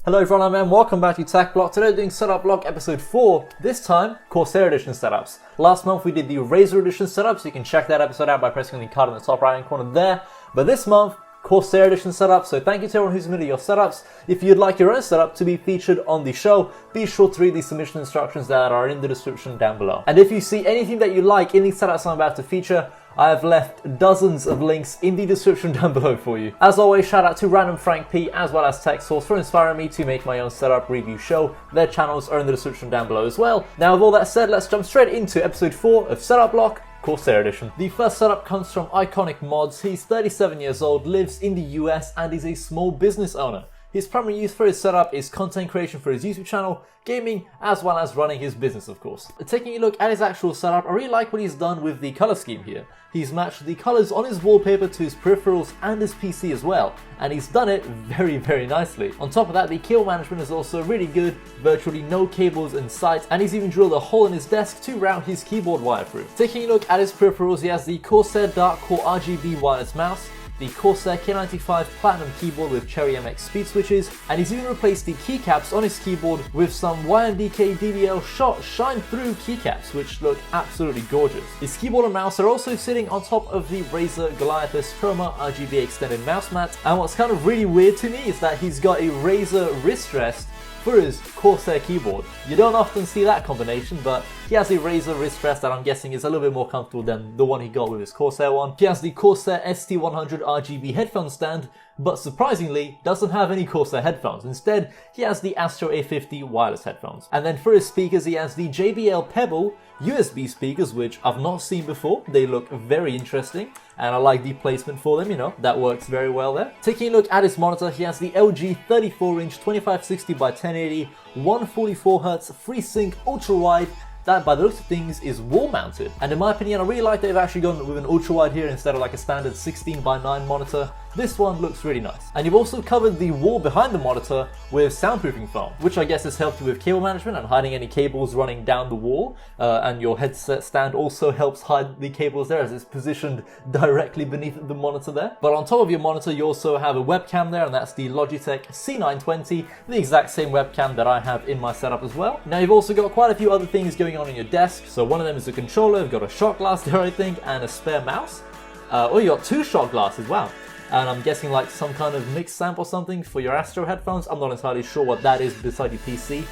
Hello everyone, I'm Em. Welcome back to TechBlock. Today we're doing Setup Block episode 4, this time Corsair edition setups. Last month we did the Razor edition setup, so you can check that episode out by pressing the card in the top right hand corner there. But this month, Corsair edition setup, so thank you to everyone who's submitted your setups. If you'd like your own setup to be featured on the show, be sure to read the submission instructions that are in the description down below. And if you see anything that you like in these setups I'm about to feature, I have left dozens of links in the description down below for you. As always, shout out to Random Frank P as well as TechSource for inspiring me to make my own setup review show. Their channels are in the description down below as well. Now with all that said, let's jump straight into episode 4 of Setup Block, Corsair edition. The first setup comes from iKoniK Modz. He's 37 years old, lives in the US and is a small business owner. His primary use for his setup is content creation for his YouTube channel, gaming, as well as running his business of course. Taking a look at his actual setup, I really like what he's done with the color scheme here. He's matched the colors on his wallpaper to his peripherals and his PC as well, and he's done it very nicely. On top of that, the cable management is also really good, virtually no cables in sight, and he's even drilled a hole in his desk to route his keyboard wire through. Taking a look at his peripherals, he has the Corsair Dark Core RGB wireless mouse, the Corsair K95 Platinum keyboard with Cherry MX speed switches, and he's even replaced the keycaps on his keyboard with some YMDK DVL shot shine through keycaps, which look absolutely gorgeous. His keyboard and mouse are also sitting on top of the Razer Galactic Chroma RGB extended mouse mat, and what's kind of really weird to me is that he's got a Razer wrist rest for his Corsair keyboard. You don't often see that combination, but he has a Razer wrist rest that I'm guessing is a little bit more comfortable than the one he got with his Corsair one. He has the Corsair ST100 RGB headphone stand, but surprisingly doesn't have any Corsair headphones. Instead, he has the Astro A50 wireless headphones. And then for his speakers, he has the JBL Pebble USB speakers, which I've not seen before. They look very interesting, and I like the placement for them, you know, that works very well there. Taking a look at his monitor, he has the LG 34-inch 2560 by 1080, 144Hz FreeSync ultra-wide, that by the looks of things is wall mounted. And in my opinion, I really like that they've actually gone with an ultra wide here instead of like a standard 16 by 9 monitor. This one looks really nice. And you've also covered the wall behind the monitor with soundproofing foam, which I guess has helped you with cable management and hiding any cables running down the wall. And your headset stand also helps hide the cables there as it's positioned directly beneath the monitor there. But on top of your monitor, you also have a webcam there, and that's the Logitech C920, the exact same webcam that I have in my setup as well. Now you've also got quite a few other things going on in your desk. So one of them is a controller, you've got a shot glass there I think, and a spare mouse. Oh, you got 2 shot glasses, wow. And I'm guessing like some kind of mixed amp or something for your Astro headphones. I'm not entirely sure what that is beside your PC.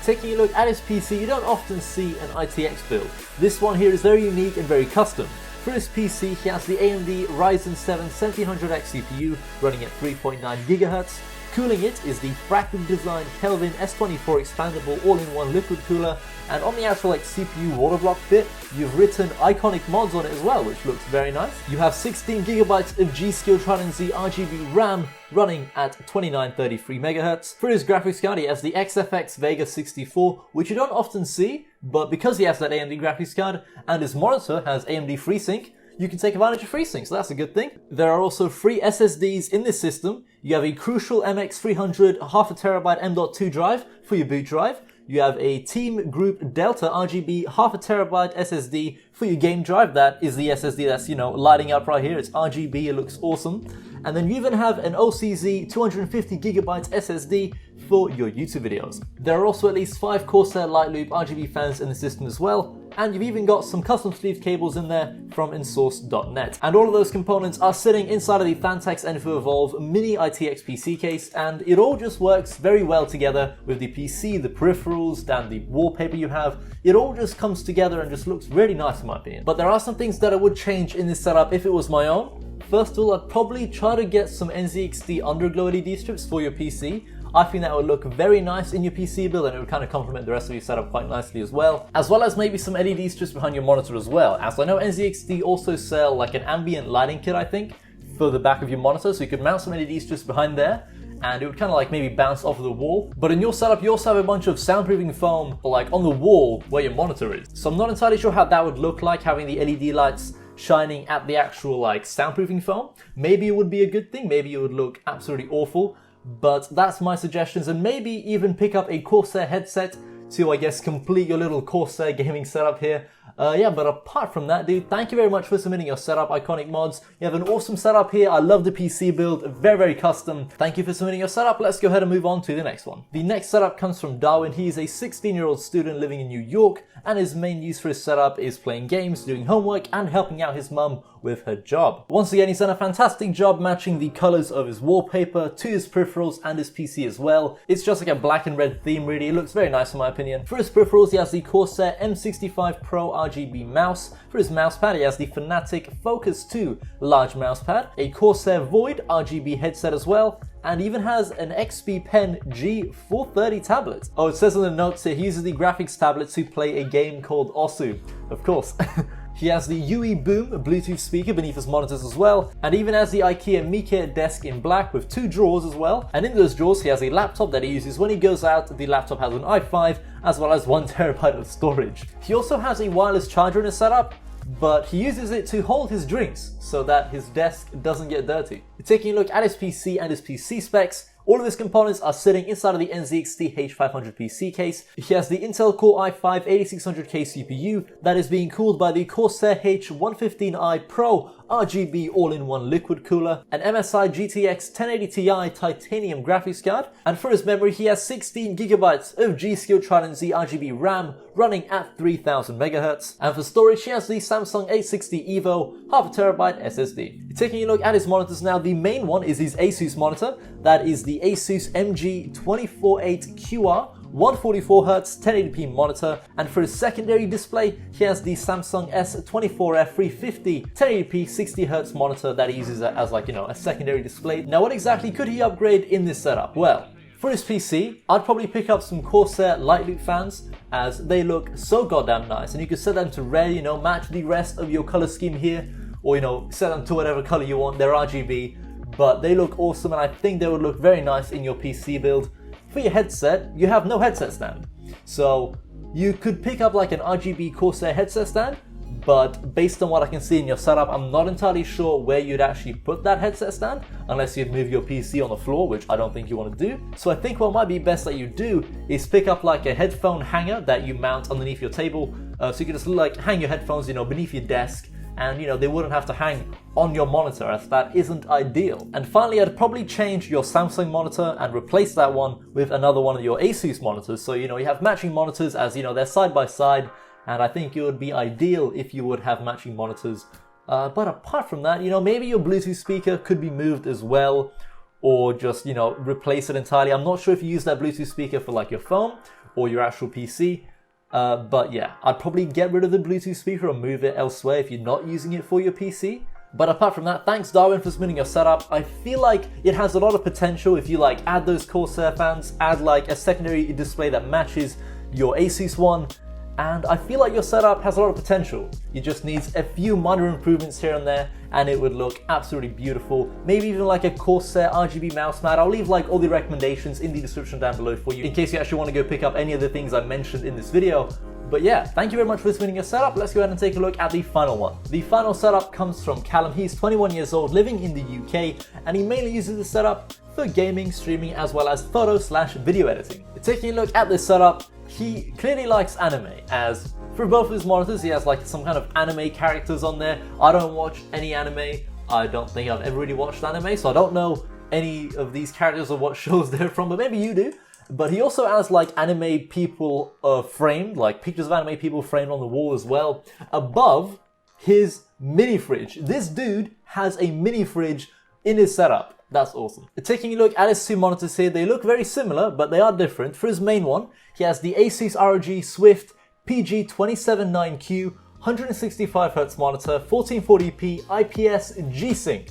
Taking a look at his PC, you don't often see an ITX build. This one here is very unique and very custom. For his PC, he has the AMD Ryzen 7 1700X CPU running at 3.9 GHz. Cooling it is the fractal design Kelvin S24 expandable all-in-one liquid cooler, and on the actual CPU water block bit, you've written iKoniK Modz on it as well, which looks very nice. You have 16 GB of G-Skill Trident Z RGB RAM running at 2933 MHz. For his graphics card, he has the XFX Vega 64, which you don't often see, but because he has that AMD graphics card and his monitor has AMD FreeSync, you can take advantage of FreeSync, so that's a good thing. There are also free SSDs in this system. You have a Crucial MX300 1/2TB M.2 drive for your boot drive. You have a Team Group Delta RGB 1/2TB SSD for your game drive. That is the SSD that's, you know, lighting up right here. It's RGB, it looks awesome. And then you even have an OCZ 250GB SSD for your YouTube videos. There are also at least 5 Corsair Light Loop RGB fans in the system as well. And you've even got some custom sleeve cables in there from insource.net. And all of those components are sitting inside of the Phanteks Envo Evolve Mini ITX PC case, and it all just works very well together with the PC, the peripherals, and the wallpaper you have. It all just comes together and just looks really nice in my opinion. But there are some things that I would change in this setup if it was my own. First of all, I'd probably try to get some NZXT underglow LED strips for your PC. I think that would look very nice in your PC build, and it would kind of complement the rest of your setup quite nicely as well as maybe some LED strips behind your monitor as well, as I know NZXT also sell like an ambient lighting kit I think for the back of your monitor, so you could mount some LED strips behind there and it would kind of like maybe bounce off of the wall. But in your setup you also have a bunch of soundproofing foam like on the wall where your monitor is, so I'm not entirely sure how that would look like, having the LED lights shining at the actual like soundproofing foam. Maybe it would be a good thing, maybe it would look absolutely awful. But that's my suggestions, and maybe even pick up a Corsair headset to, I guess, complete your little Corsair gaming setup here. Yeah, but apart from that, dude, thank you very much for submitting your setup, iKoniK Modz. You have an awesome setup here. I love the PC build, very, very custom. Thank you for submitting your setup. Let's go ahead and move on to the next one. The next setup comes from Darwin. He's a 16-year-old student living in New York, and his main use for his setup is playing games, doing homework, and helping out his mum with her job. Once again, he's done a fantastic job matching the colors of his wallpaper to his peripherals and his PC as well. It's just like a black and red theme, really. It looks very nice in my opinion. For his peripherals, he has the Corsair M65 Pro RGB mouse. For his mousepad, he has the Fnatic Focus 2 large mousepad, a Corsair Void RGB headset as well, and even has an XP Pen G430 tablet. Oh, it says in the notes here, he uses the graphics tablet to play a game called Osu, of course. He has the UE Boom Bluetooth speaker beneath his monitors as well, and even has the IKEA Mike desk in black with 2 drawers as well. And in those drawers, he has a laptop that he uses when he goes out. The laptop has an i5 as well as 1 terabyte of storage. He also has a wireless charger in his setup, but he uses it to hold his drinks so that his desk doesn't get dirty. Taking a look at his PC and his PC specs, all of his components are sitting inside of the NZXT H500 PC case. He has the Intel Core i5-8600K CPU that is being cooled by the Corsair H115i Pro RGB all-in-one liquid cooler, an MSI GTX 1080 Ti titanium graphics card, and for his memory he has 16GB of G-Skill Trident Z RGB RAM running at 3000 MHz, and for storage he has the Samsung A60 EVO 1/2 TB SSD. Taking a look at his monitors now, the main one is his Asus monitor. That is the Asus MG248QR 144Hz 1080p monitor, and for his secondary display he has the Samsung S24F350 1080p 60Hz monitor that he uses as, like, a secondary display. Now what exactly could he upgrade in this setup? Well, for his PC, I'd probably pick up some Corsair light loop fans, as they look so goddamn nice, and you can set them to red, match the rest of your color scheme here, or set them to whatever color you want. They're RGB, but they look awesome, and I think they would look very nice in your PC build. For your headset, you have no headset stand, so you could pick up like an RGB Corsair headset stand, but based on what I can see in your setup, I'm not entirely sure where you'd actually put that headset stand, unless you'd move your PC on the floor, which I don't think you want to do. So I think what might be best that you do is pick up like a headphone hanger that you mount underneath your table, so you can just like hang your headphones, beneath your desk, and they wouldn't have to hang on your monitor, as that isn't ideal. And finally, I'd probably change your Samsung monitor and replace that one with another one of your Asus monitors, so you have matching monitors, as they're side by side, and I think it would be ideal if you would have matching monitors. But apart from that, maybe your Bluetooth speaker could be moved as well, or just replace it entirely. I'm not sure if you use that Bluetooth speaker for like your phone or your actual PC. But yeah, I'd probably get rid of the Bluetooth speaker or move it elsewhere if you're not using it for your PC. But apart from that, thanks Darwin for submitting your setup. I feel like it has a lot of potential if you add those Corsair fans, add like a secondary display that matches your Asus one, and I feel like your setup has a lot of potential. It just needs a few minor improvements here and there, and it would look absolutely beautiful. Maybe even like a Corsair RGB mouse mat. I'll leave like all the recommendations in the description down below for you, in case you actually want to go pick up any of the things I mentioned in this video. But yeah, thank you very much for submitting your setup. Let's go ahead and take a look at the final one. The final setup comes from Callum. He's 21 years old, living in the UK, and he mainly uses the setup for gaming, streaming, as well as photo/video editing. Taking a look at this setup, he clearly likes anime, as for both of his monitors he has like some kind of anime characters on there. I don't watch any anime. I don't think I've ever really watched anime, so I don't know any of these characters or what shows they're from, but maybe you do. But he also has like anime people framed, like pictures of anime people framed on the wall as well, above his mini fridge. This dude has a mini fridge in his setup. That's awesome. Taking a look at his 2 monitors here, they look very similar, but they are different. For his main one, he has the Asus ROG Swift PG279Q 165Hz monitor, 1440p IPS G-Sync.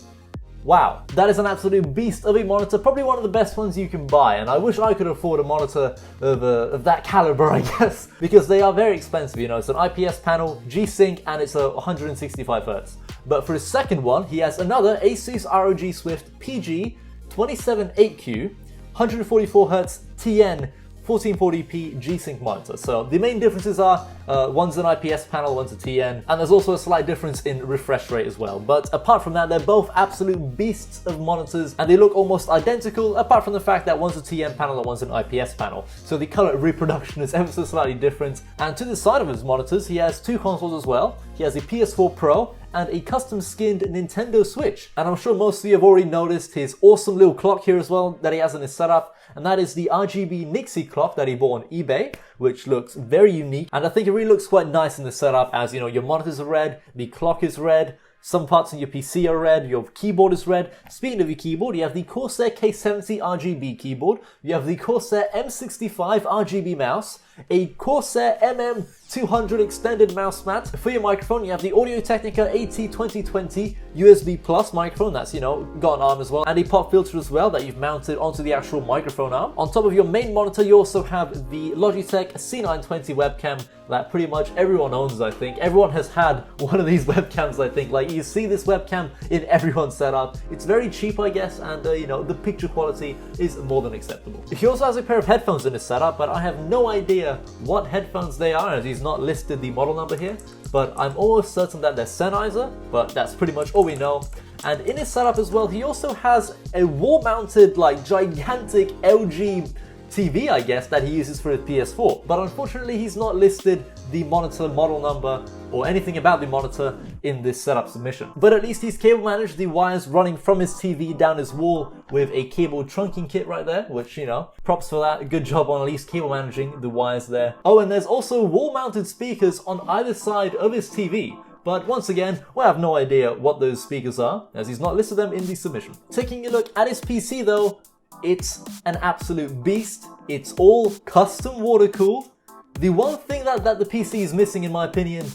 Wow, that is an absolute beast of a monitor, probably one of the best ones you can buy, and I wish I could afford a monitor of that caliber, I guess, because they are very expensive. It's an IPS panel, G-Sync, and it's a 165Hz. But for his second one, he has another Asus ROG Swift PG278Q 144Hz TN 1440p G-Sync monitor. So the main differences are one's an IPS panel, one's a TN, and there's also a slight difference in refresh rate as well. But apart from that, they're both absolute beasts of monitors, and they look almost identical, apart from the fact that one's a TN panel and one's an IPS panel. So the color reproduction is ever so slightly different. And to the side of his monitors, he has two consoles as well. He has a PS4 Pro and a custom-skinned Nintendo Switch. And I'm sure most of you have already noticed his awesome little clock here as well that he has in his setup. And that is the RGB Nixie clock that he bought on eBay, which looks very unique. And I think it really looks quite nice in the setup, as you know, your monitors are red, the clock is red, some parts of your PC are red, your keyboard is red. Speaking of your keyboard, you have the Corsair K70 RGB keyboard, you have the Corsair M65 RGB mouse, a Corsair MM200 extended mouse mat. For your microphone, you have the Audio-Technica AT2020 USB Plus microphone that's, you know, got an arm as well, and a pop filter as well that you've mounted onto the actual microphone arm. On top of your main monitor, you also have the Logitech C920 webcam that pretty much everyone owns, I think. Everyone has had one of these webcams, I think. Like, you see this webcam in everyone's setup. It's very cheap, I guess, and you know, the picture quality is more than acceptable. He also has a pair of headphones in his setup, but I have no idea what headphones they are, as he's not listed the model number here. But I'm almost certain that they're Sennheiser, but that's pretty much all we know. And in his setup as well, he also has a wall-mounted, like, gigantic LG TV, I guess, that he uses for his PS4. But unfortunately, he's not listed the monitor model number or anything about the monitor in this setup submission. But at least he's cable managed the wires running from his TV down his wall with a cable trunking kit right there, which, you know, props for that. Good job on at least cable managing the wires there. Oh, and there's also wall-mounted speakers on either side of his TV. But once again, we have no idea what those speakers are, as he's not listed them in the submission. Taking a look at his PC though, it's an absolute beast. It's all custom water cooled. The one thing that the PC is missing, in my opinion,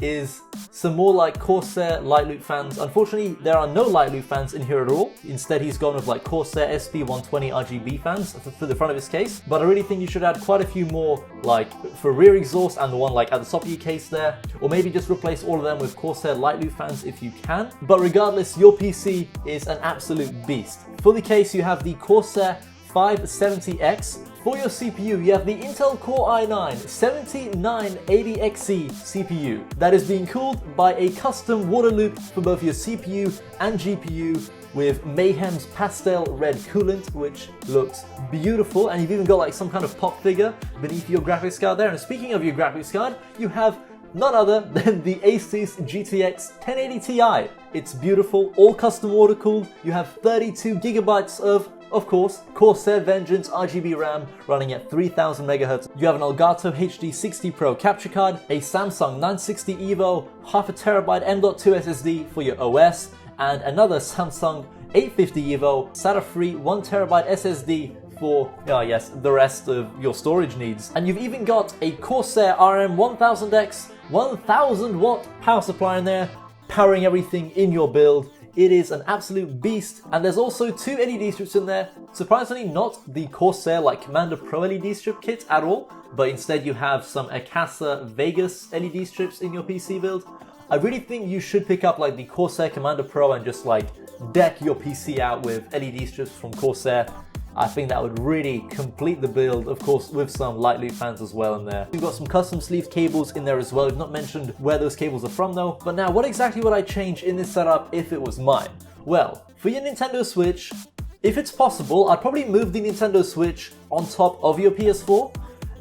is some more like Corsair light loop fans. Unfortunately, there are no light loop fans in here at all. Instead, he's gone with like Corsair SP120 RGB fans for the front of his case. But I really think you should add quite a few more, like for rear exhaust and the one like at the top of your case there. Or maybe just replace all of them with Corsair light loop fans if you can. But regardless, your PC is an absolute beast. For the case, you have the Corsair 570X. For your CPU, you have the Intel Core i9-7980XE CPU that is being cooled by a custom water loop for both your CPU and GPU with Mayhems Pastel red coolant, which looks beautiful. And you've even got like some kind of pop figure beneath your graphics card there. And speaking of your graphics card, you have none other than the Asus GTX 1080 Ti. It's beautiful, all custom water cooled. You have 32 gigabytes of course, Corsair Vengeance RGB RAM running at 3000 MHz. You have an Elgato HD 60 Pro capture card, a Samsung 960 EVO, half a terabyte M.2 SSD for your OS, and another Samsung 850 EVO SATA-free 1TB SSD for, yes, the rest of your storage needs. And you've even got a Corsair RM1000X 1000 watt power supply in there, powering everything in your build. It is an absolute beast, and there's also two LED strips in there. Surprisingly, not the Corsair like Commander Pro LED strip kit at all, but instead you have some Akasa Vegas LED strips in your PC build. I really think you should pick up like the Corsair Commander Pro and just like deck your PC out with LED strips from Corsair. I think that would really complete the build, of course, with some light loop fans as well in there. We've got some custom sleeve cables in there as well. We've not mentioned where those cables are from though. But now, what exactly would I change in this setup if it was mine? Well, for your Nintendo Switch, if it's possible, I'd probably move the Nintendo Switch on top of your PS4.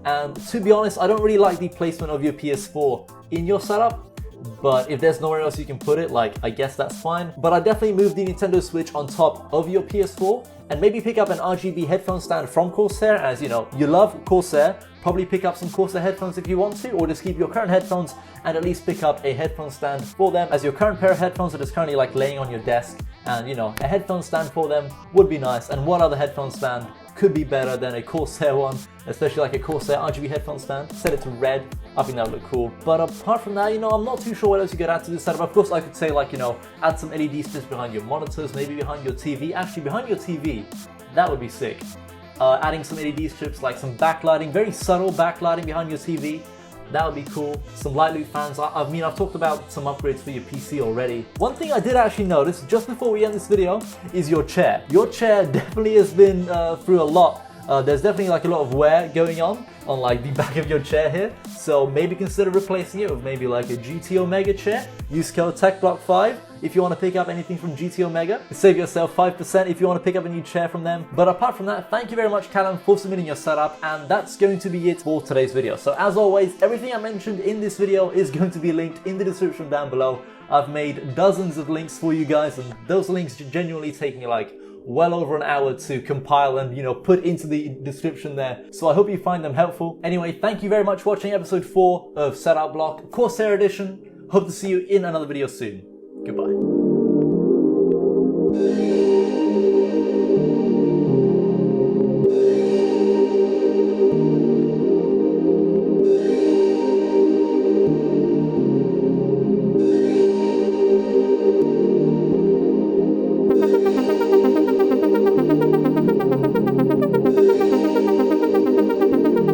And to be honest, I don't really like the placement of your PS4 in your setup. But if there's nowhere else you can put it, like, I guess that's fine. But I definitely move the Nintendo Switch on top of your PS4 and maybe pick up an RGB headphone stand from Corsair, as you know, you love Corsair. Probably pick up some Corsair headphones if you want to, or just keep your current headphones and at least pick up a headphone stand for them, as your current pair of headphones are just currently like laying on your desk. And you know, a headphone stand for them would be nice. And what other headphone stand could be better than a Corsair one, especially like a Corsair RGB headphone stand? Set it to red. I think that would look cool. But apart from that, you know, I'm not too sure what else you could add to this setup. Of course, I could say like, you know, add some LED strips behind your monitors, maybe behind your TV. Actually, behind your TV, that would be sick. Adding some LED strips, like some backlighting, very subtle backlighting behind your TV. That would be cool. Some light loop fans. I mean, I've talked about some upgrades for your PC already. One thing I did actually notice just before we end this video is your chair. Your chair definitely has been through a lot There's definitely like a lot of wear going on like the back of your chair here, so maybe consider replacing it with maybe like a GT Omega chair. Use code TechBlock5 if you want to pick up anything from GT Omega. Save yourself 5% if you want to pick up a new chair from them. But apart from that, thank you very much, Callum, for submitting your setup, and that's going to be it for today's video. So as always, everything I mentioned in this video is going to be linked in the description down below. I've made dozens of links for you guys, and those links genuinely take me like well over an hour to compile and, put into the description there. So I hope you find them helpful. Anyway, thank you very much for watching episode 4 of Setup Block, Corsair edition. Hope to see you in another video soon. Goodbye.